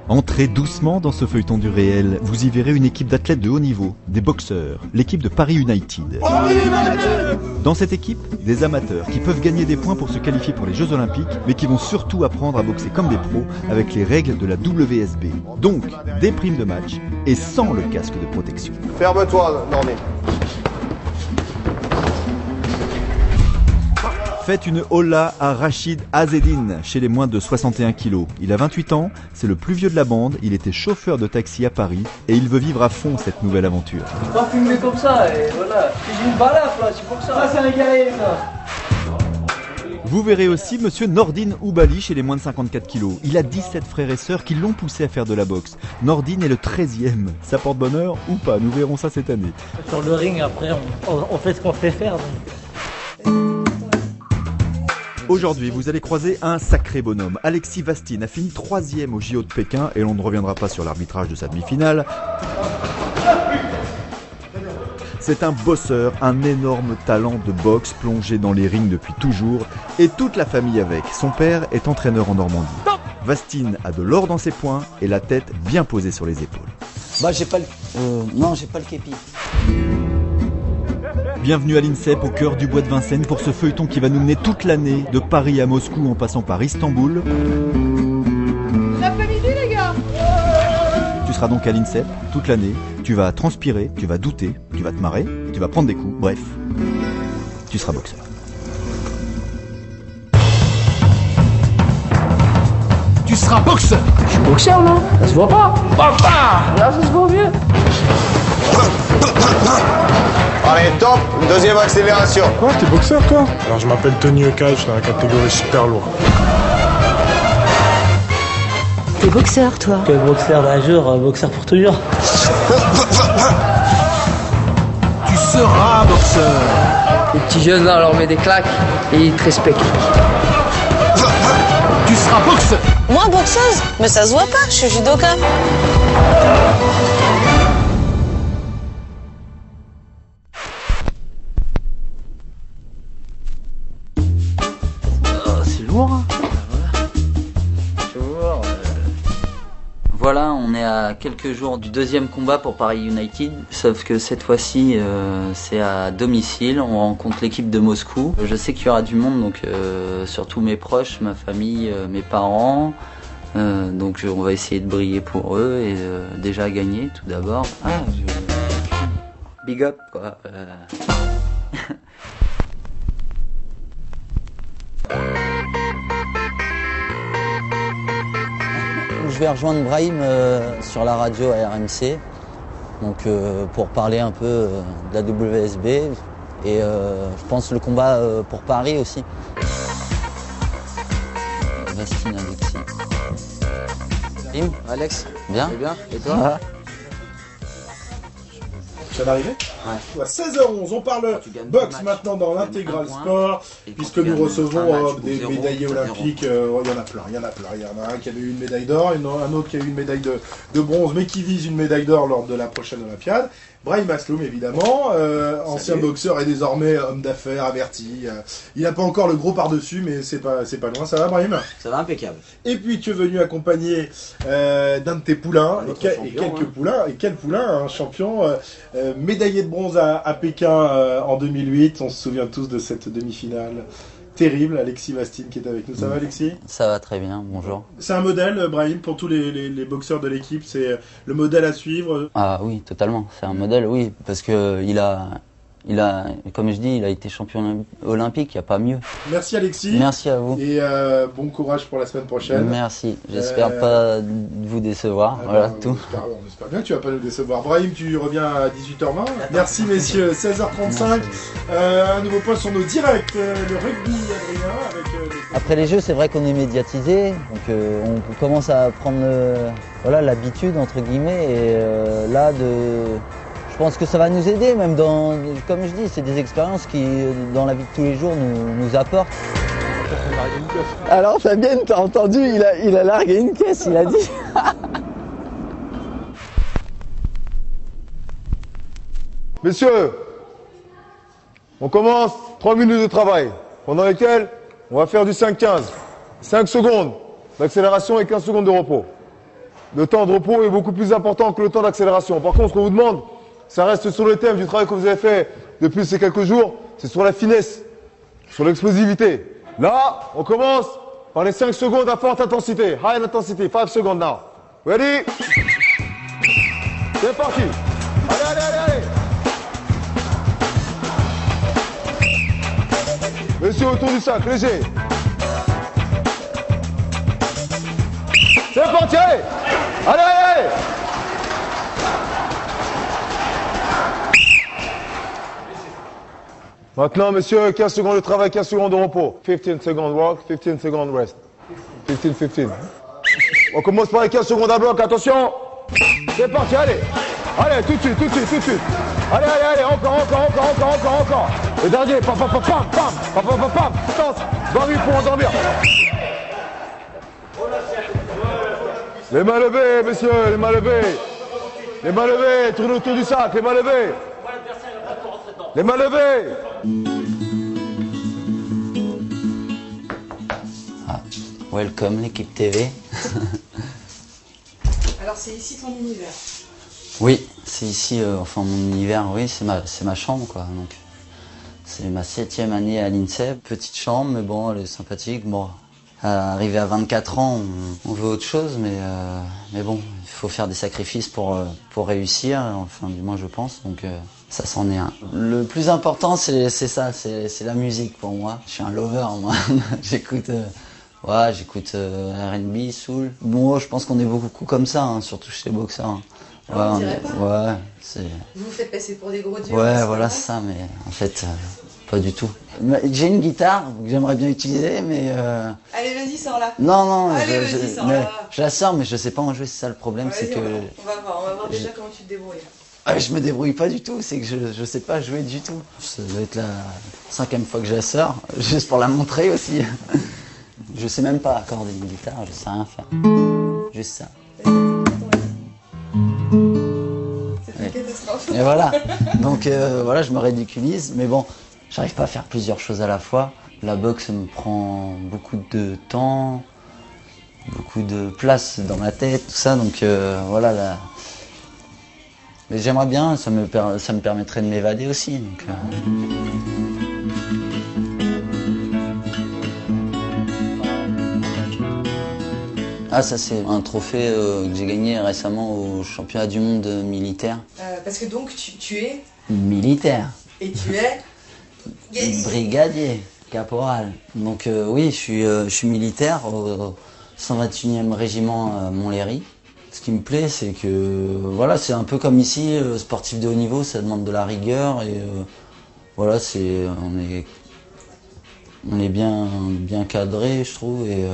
Entrez doucement dans ce feuilleton du réel. Vous y verrez une équipe d'athlètes de haut niveau, des boxeurs, l'équipe de Paris United. Dans cette équipe, des amateurs qui peuvent gagner des points pour se qualifier pour les Jeux Olympiques, mais qui vont surtout apprendre à boxer comme des pros avec les règles de la WSB. Donc, des primes de match et sans le casque de protection. Ferme-toi, Normé. Faites une hola à Rachid Azzedine, chez les moins de 61 kilos. Il a 28 ans, c'est le plus vieux de la bande, il était chauffeur de taxi à Paris et il veut vivre à fond cette nouvelle aventure. Pas fumer comme ça, et voilà. J'ai une balafre là, c'est pour ça. Ça, c'est un guerrier, ça. Vous verrez aussi monsieur Nordine Oubali chez les moins de 54 kilos. Il a 17 frères et sœurs qui l'ont poussé à faire de la boxe. Nordine est le 13e. Ça porte bonheur ou pas, nous verrons ça cette année. Sur le ring, après, on fait ce qu'on fait faire. Donc. Aujourd'hui, vous allez croiser un sacré bonhomme. Alexis Vastine a fini 3e au JO de Pékin et l'on ne reviendra pas sur l'arbitrage de sa demi-finale. C'est un bosseur, un énorme talent de boxe plongé dans les rings depuis toujours et toute la famille avec. Son père est entraîneur en Normandie. Vastine a de l'or dans ses poings et la tête bien posée sur les épaules. Bah j'ai pas le... non, j'ai pas le képi. Bienvenue à l'INSEP au cœur du bois de Vincennes pour ce feuilleton qui va nous mener toute l'année de Paris à Moscou en passant par Istanbul. L'après-midi les gars. Tu seras donc à l'INSEP toute l'année, tu vas transpirer, tu vas douter, tu vas te marrer, tu vas prendre des coups, bref, tu seras boxeur. Tu seras boxeur. Je suis boxeur, non? Ça se voit pas. Papa. Là, ça se voit mieux. Allez, top, deuxième accélération. Quoi, t'es boxeur toi? Alors je m'appelle Tony Oka, je suis dans la catégorie super lourd. T'es boxeur toi? Quel boxeur d'un jour, boxeur pour toujours. Tu seras boxeur. Les petits jeunes là, on leur met des claques et ils te respectent. Tu seras boxeur. Moi boxeuse? Mais ça se voit pas, je suis judoka. C'est lourd, hein. Voilà, on est à quelques jours du deuxième combat pour Paris United, sauf que cette fois-ci c'est à domicile, on rencontre l'équipe de Moscou. Je sais qu'il y aura du monde, donc surtout mes proches, ma famille, mes parents. Donc on va essayer de briller pour eux et déjà gagner tout d'abord. Big up quoi. Je vais rejoindre Brahim sur la radio à RMC, donc pour parler un peu de la WSB et je pense le combat pour Paris aussi. Vastine, Alexis. Brahim, Alex, bien. Et toi? Ça va arriver? Ouais. À 16h11, on parle boxe maintenant dans l'intégral sport, puisque nous recevons des médaillés olympiques. Il y en a plein. Il y en a un qui avait eu une médaille d'or, un autre qui a eu une médaille de bronze, mais qui vise une médaille d'or lors de la prochaine Olympiade. Brahim Asloum, évidemment, ancien boxeur et désormais homme d'affaires averti. Il n'a pas encore le gros par-dessus, mais c'est pas loin. Ça va, Brahim? Ça va, impeccable. Et puis tu es venu accompagné d'un de tes poulains, quel poulain, un champion, médaillé de bronze à Pékin en 2008. On se souvient tous de cette demi-finale terrible. Alexis Vastine qui est avec nous. Ça va, Alexis? Ça va très bien, bonjour. C'est un modèle, Brahim, pour tous les boxeurs de l'équipe. C'est le modèle à suivre. Ah oui, totalement. C'est un modèle, oui, parce que il a, comme je dis, il a été champion olympique, il n'y a pas mieux. Merci Alexis. Merci à vous. Et bon courage pour la semaine prochaine. Merci. J'espère pas vous décevoir. Voilà, tout. On espère bien que tu vas pas nous décevoir. Brahim, tu reviens à 18h20. Merci messieurs. 16h35. Un nouveau point sur nos directs. Le rugby, Adrien. Après les jeux, c'est vrai qu'on est médiatisé. Donc on commence à prendre l'habitude, entre guillemets. Et là, je pense que ça va nous aider, même comme je dis, c'est des expériences qui, dans la vie de tous les jours, nous apportent. Alors Fabienne, t'as entendu, il a largué une caisse, il a dit. Messieurs, on commence 3 minutes de travail, pendant lesquelles on va faire du 5-15. 5 secondes, d'accélération et 15 secondes de repos. Le temps de repos est beaucoup plus important que le temps d'accélération. Par contre, ce qu'on vous demande, ça reste sur le thème du travail que vous avez fait depuis ces quelques jours, c'est sur la finesse, sur l'explosivité. Là, on commence par les 5 secondes à forte intensité. High intensity, 5 secondes now. Ready? C'est parti. Allez, allez, allez, allez. Monsieur autour du sac, léger. C'est parti, allez. Allez, allez, allez. Maintenant, monsieur, 15 secondes de travail, 15 secondes de repos. 15 secondes work, 15 secondes rest. 15. On commence par les 15 secondes à bloc, attention. C'est parti, allez. Allez, tout de suite, tout de suite, tout de suite. Allez, allez, allez, encore. Le dernier, pam. Stance, 20 minutes pour endormir. Les mains levées, messieurs, les mains levées. Les mains levées, tournez autour du sac, les mains levées. Les mains levées. Ah, welcome l'équipe TV. Alors c'est ici ton univers. Oui, c'est ici, enfin mon univers, oui, c'est ma chambre quoi. Donc, c'est ma 7e année à l'INSEP. Petite chambre, mais bon, elle est sympathique. Bon, arrivé à 24 ans, on veut autre chose, mais bon, il faut faire des sacrifices pour réussir, enfin du moins je pense, donc ça s'en est un. Le plus important c'est ça, c'est la musique pour moi. Je suis un lover moi, j'écoute R&B, soul. Bon, je pense qu'on est beaucoup comme ça, hein, surtout chez les boxeurs. Hein. Alors, on dirait pas. Ouais, c'est... Vous vous faites passer pour des gros dieux. Ouais, voilà, c'est ça, mais en fait, pas du tout. J'ai une guitare que j'aimerais bien utiliser, mais... Allez, vas-y, sors-la. Non, allez, vas-y, sors-la. Je la sors, mais je sais pas en jouer, c'est ça le problème, c'est que... On va voir déjà comment tu te débrouilles. Ah, je me débrouille pas du tout, c'est que je sais pas jouer du tout. Ça doit être la 5e fois que je la sors, juste pour la montrer aussi. Je sais même pas accorder une guitare, je sais rien faire. Juste ça. C'est une catastrophe. Et voilà, donc voilà, je me ridiculise, mais bon, j'arrive pas à faire plusieurs choses à la fois. La boxe me prend beaucoup de temps, beaucoup de place dans ma tête, tout ça, donc voilà. Mais j'aimerais bien, ça me permettrait de m'évader aussi. Donc, Ah, ça c'est un trophée que j'ai gagné récemment au championnat du monde militaire. Parce que donc tu es... Militaire. Et tu es... Brigadier, caporal. Donc oui, je suis militaire au 121e régiment Montlhéry. Ce qui me plaît, c'est que voilà, c'est un peu comme ici, sportif de haut niveau, ça demande de la rigueur et voilà, on est bien cadré, je trouve, et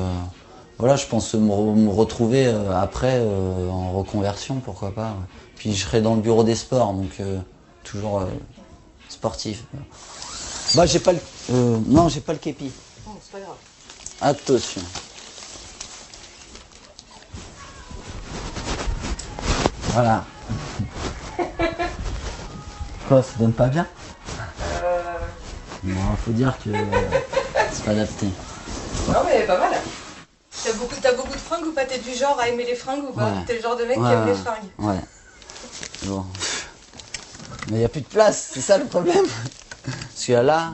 voilà, je pense me retrouver après en reconversion, pourquoi pas. Ouais. Puis je serai dans le bureau des sports, donc toujours sportif. Bah j'ai pas le, non, j'ai pas le képi. Oh, c'est pas grave. Attention. Voilà. Quoi, ça donne pas bien? Non, faut dire que c'est pas adapté. Non mais pas mal. T'as beaucoup de fringues ou pas? T'es du genre à aimer les fringues ou pas? Ouais. T'es le genre de mec qui aime les fringues? Ouais. Bon. Mais y a plus de place, c'est ça le problème. Parce qu'il y a là.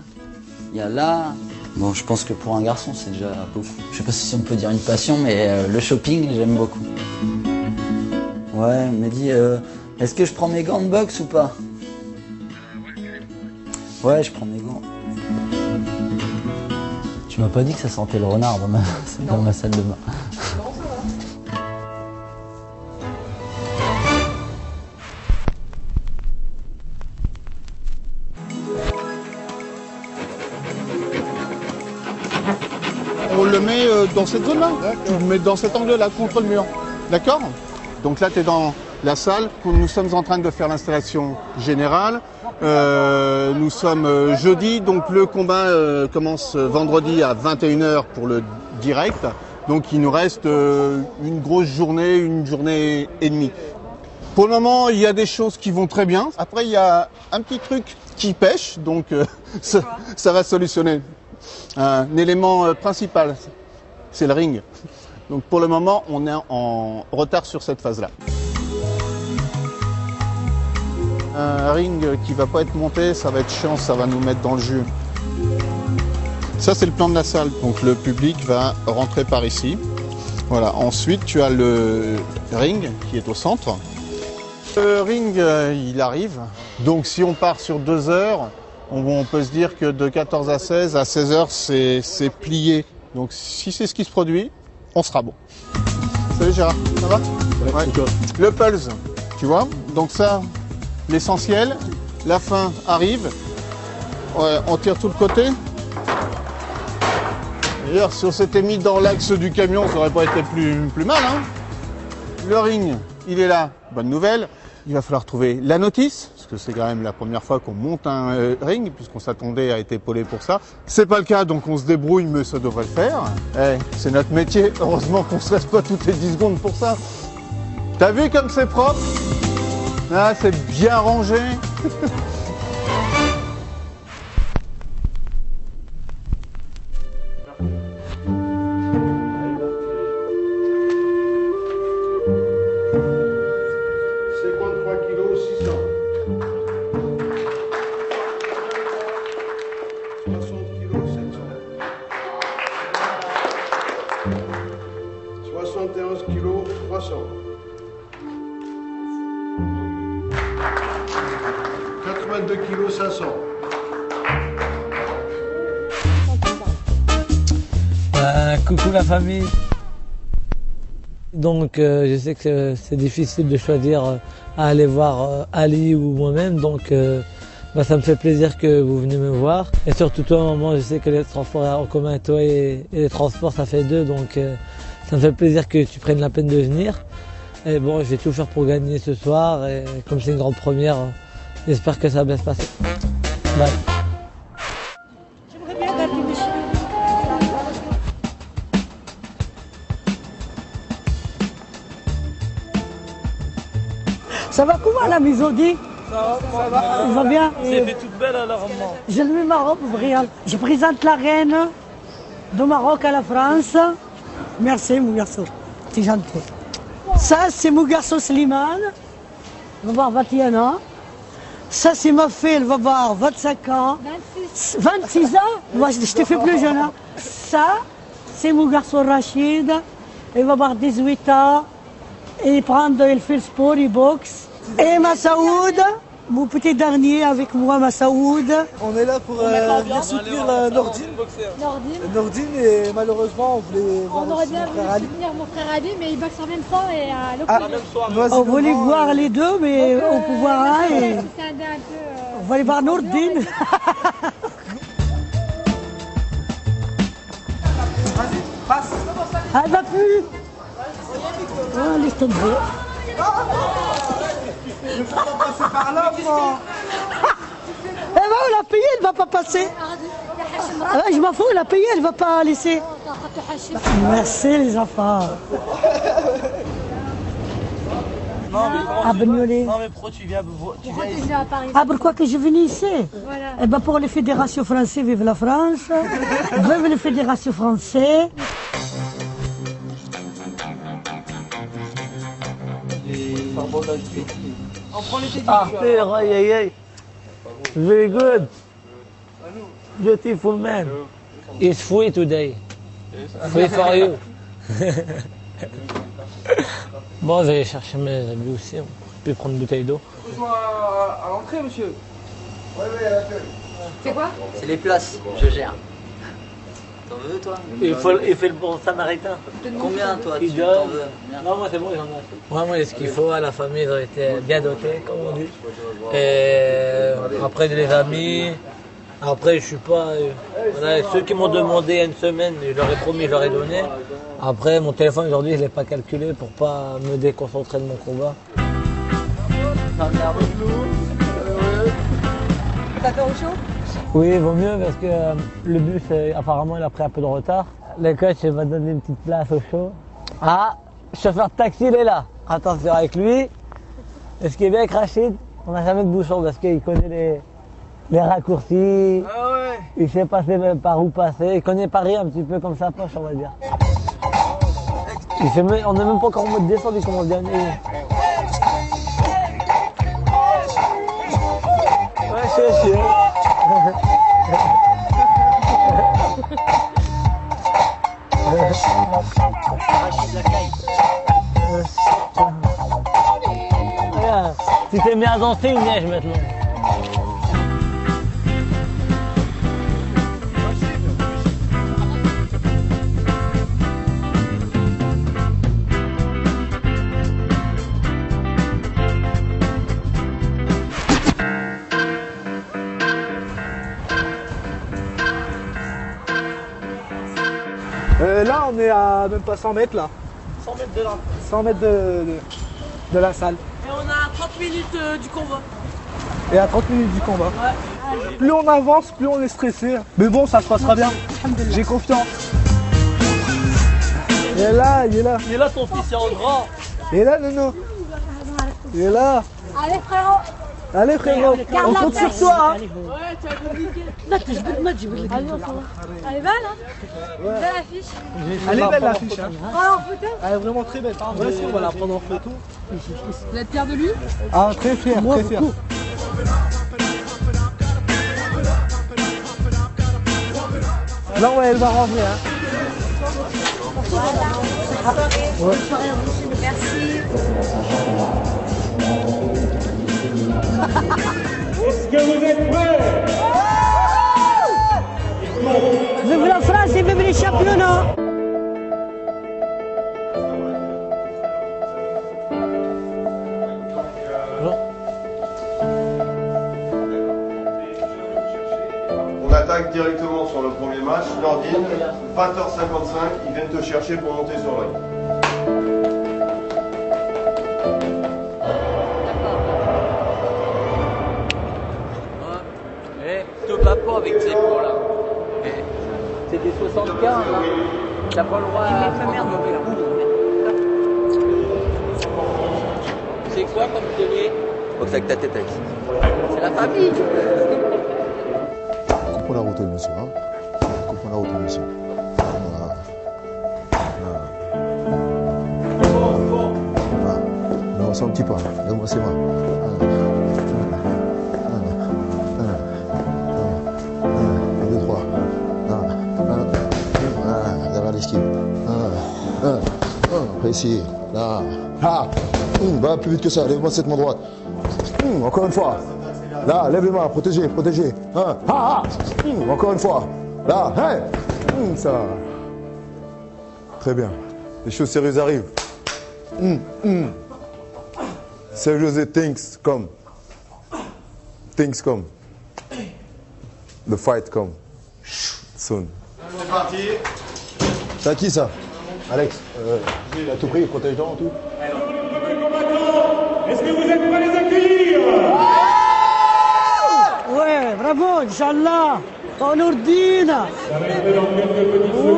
Bon, je pense que pour un garçon, c'est déjà beaucoup. Je sais pas si on peut dire une passion, mais le shopping, j'aime beaucoup. Ouais, il m'a dit, est-ce que je prends mes gants de boxe ou pas? Ouais, je prends mes gants. Tu m'as pas dit que ça sentait le renard dans ma salle de bain. Comment ça va? On le met dans cette zone-là. Tu le mets dans cet angle-là, contre le mur. D'accord? Donc là, tu es dans la salle. Nous sommes en train de faire l'installation générale. Nous sommes jeudi, donc le combat commence vendredi à 21h pour le direct. Donc il nous reste une grosse journée, une journée et demie. Pour le moment, il y a des choses qui vont très bien. Après, il y a un petit truc qui pêche, donc ça va solutionner. Un élément principal, c'est le ring. Donc pour le moment, on est en retard sur cette phase-là. Un ring qui va pas être monté, ça va être chiant, ça va nous mettre dans le jus. Ça, c'est le plan de la salle. Donc le public va rentrer par ici. Voilà. Ensuite, tu as le ring qui est au centre. Le ring, il arrive. Donc si on part sur 2 heures, on peut se dire que de 14 à 16 heures, c'est plié. Donc si c'est ce qui se produit, on sera bon. Salut Gérard, ça va? Ouais. Le pulse, tu vois. Donc ça, l'essentiel. La fin arrive. Ouais, on tire tout le côté. D'ailleurs, si on s'était mis dans l'axe du camion, ça aurait pas été plus mal. Hein. Le ring, il est là. Bonne nouvelle. Il va falloir trouver la notice, parce que c'est quand même la première fois qu'on monte un ring, puisqu'on s'attendait à être épaulé pour ça. C'est pas le cas, donc on se débrouille, mais ça devrait le faire. C'est notre métier. Heureusement qu'on se reste pas toutes les 10 secondes pour ça. T'as vu comme c'est propre? Ah, c'est bien rangé. 71 kg 300. 82 kg 500. Coucou la famille. Donc je sais que c'est difficile de choisir à aller voir Ali ou moi-même, donc ça me fait plaisir que vous venez me voir. Et surtout toi maman, je sais que les transports en commun, toi et les transports ça fait 2, donc ça me fait plaisir que tu prennes la peine de venir. Et bon, je vais tout faire pour gagner ce soir, et comme c'est une grande première, j'espère que ça va bien se passer. Bye. J'aimerais bien garder mes cheveux. Ça va comment la maison dit? Ça va bien. C'est fait toute belle alors maman. J'ai levé ma robe, Brial. Je présente la reine du Maroc à la France. Merci mon garçon, c'est gentil. Ça c'est mon garçon Slimane, il va avoir 21 ans. Ça c'est ma fille, elle va avoir 25 ans. 26 ans. Moi je t'ai fait plus jeune. Hein. Ça c'est mon garçon Rachid, il va avoir 18 ans. Il fait le sport, il boxe. Et Massaoud, mon petit dernier avec moi, Massaoud. On est là pour bien soutenir Nordine. Nordine, et malheureusement on voulait voir on aurait bien voulu soutenir mon frère Ali, mais il boxe en même temps et à l'opposé. On voulait voir les deux, mais on peut voir un. Et... On va aller voir Nordine. Passe. Ah, elle va plus. Oh, laisse tomber. Je peux pas passer par là, moi. Eh ben, on l'a payé, elle va pas passer. Ah, je m'en fous, elle a payé, elle va pas laisser. Merci les enfants. Non mais pourquoi tu viens ici? Ah, pourquoi que je viens ici? Voilà. Eh ben, pour les fédérations françaises, vive la France. Vive les fédérations françaises. Aye, aye, aye. Very good. Beautiful man. It's free today. Free for you. Bon, je vais aller chercher mes habits aussi. Je peux prendre une bouteille d'eau. À l'entrée, monsieur. Oui, à l'accueil. C'est quoi? C'est les places, je gère. T'en veux toi? Il fait le bon samaritain. Combien toi Il tu donne. t'en veux? Non, moi c'est bon, j'en ai assez. Vraiment, il y a ce qu'il faut. À la famille, ils ont été bien dotés, comme on dit. Et après, les amis. Après, je suis pas. Voilà, ceux qui m'ont demandé il y a une semaine, je leur ai promis, je leur ai donné. Après, mon téléphone aujourd'hui, je ne l'ai pas calculé pour pas me déconcentrer de mon combat. T'as fait au chaud? Oui, il vaut mieux parce que le bus, apparemment, il a pris un peu de retard. Le coach il va donner une petite place au show. Ah, chauffeur de taxi, il est là. Attention avec lui. Et ce qui est bien avec Rachid, on n'a jamais de bouchon parce qu'il connaît les raccourcis. Ah ouais. Il sait passer par où passer. Il connaît Paris un petit peu comme sa poche, on va dire. On n'est même pas encore en mode descente, il commence à gagner. Ouais, je suis. Regarde, tu t'es mis à danser, il neige maintenant. Là, on est à même pas 100 mètres là. 100 mètres de là. 100 mètres de la salle. Et on a 30 minutes du combat. Et à 30 minutes du combat. Ouais. Plus on avance, plus on est stressé. Mais bon, ça se passera bien. J'ai confiance. Il est là, il est là. Il est là ton fils, il est en grand. Il est là, Nono. Il est là. Allez frérot. Allez frérot, on compte sur toi. Hein. Ouais, tu vas me niquer. Là, tu joues de match, je veux le dire. Elle est belle, hein. Belle affiche. Elle est belle l'affiche. Hein. Prends en photo. Elle est vraiment très belle. Ouais, si, on va la prendre en photo. Vous êtes fiers de lui? Ah, très fier, très fier. Là, ouais, elle va rentrer. Hein. Ouais. Merci. Est-ce que vous êtes prêts? Vive la France et vive les championnats! On attaque directement sur le premier match. Nordine, 20h55, ils viennent te chercher pour monter sur le ring. Te bats pas avec ces poids-là. C'est des 75, hein. T'as pas le droit à prendre un mauvais coup. C'est quoi comme tenue? Faut que ta tête avec. C'est la famille. Coupons la route, monsieur. Hein. Coupons la route, monsieur. Voilà. Voilà. Non, c'est un petit pas. Donne-moi ses mains. Précis, là, ah, va plus vite que ça, lève-moi cette main droite. Encore une fois, là, lève les mains, protégez, protégez. Encore une fois, là, hey, ça. Très bien, les choses sérieuses arrivent. Serious things come. Things come. The fight come. Soon. C'est parti. C'est à qui ça? Alex, à tout prix, protège-toi en tout. Est-ce que vous êtes prêts à les accueillir? Ouais, bravo, Inch'Allah! Oh Nordine!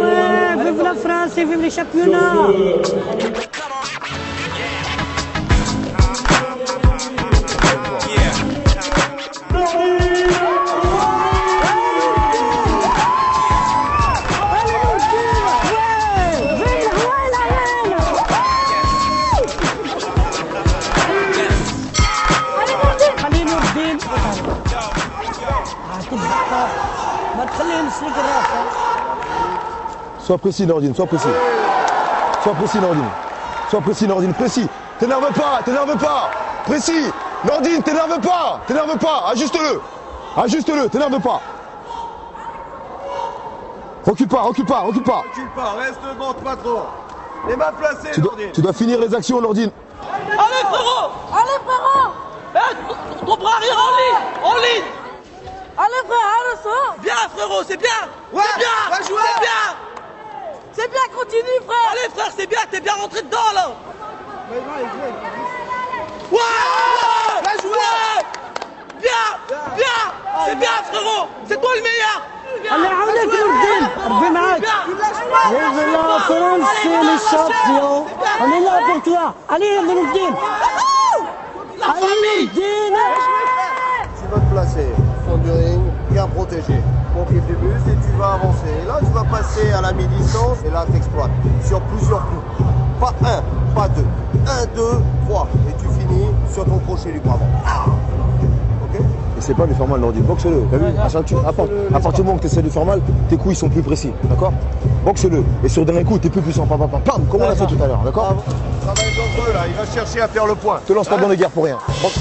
Ouais, vive la France et vive les championnats! Sois précis, Nordine, sois précis. Sois précis, Nordine. Sois précis, Nordine, précis. T'énerve pas, t'énerve pas. Précis. Nordine, t'énerve pas. T'énerve pas. Ajuste-le. Ajuste-le, t'énerve pas. Recule pas, recule pas, recule pas. Recule pas, reste devant, pas trop. Les mains placées, Nordine. Tu dois finir les actions, Nordine. Allez frérot! Allez frérot! Ton bras arrière en ligne! En ligne! Allez frère, allez ça! Bien frérot, c'est bien! Ouais, c'est bien! va jouer. C'est bien! C'est bien, continue frère! Allez frère, c'est bien, t'es bien rentré dedans là! Ouais! Va jouer. Ouais! Bien! Bien! C'est bien frérot! C'est toi le meilleur! Allez, عاودك نردين ربي معاك vive la France et les champions on est là pour toi allez Nordine allez Nordine Tu vas te placer au fond du ring, bien protégé. Mon pied du buste et tu vas avancer. Et là, tu vas passer à la mi-distance et là, t'exploites sur plusieurs coups. Pas un, pas deux. Un, deux, trois. Et tu finis sur ton crochet du bras avant. Ok? Et c'est pas de faire mal, Nordin. Boxe-le. T'as vu? À partir du moment que tu essaies de faire mal, tes coups ils sont plus précis. D'accord? Boxe-le. Et sur le dernier coup, t'es plus puissant. Pam, comme on a fait tout à l'heure. D'accord? Travail dangereux là, il va chercher à faire le point. Te lance pas dans les guerres pour rien. Boxe.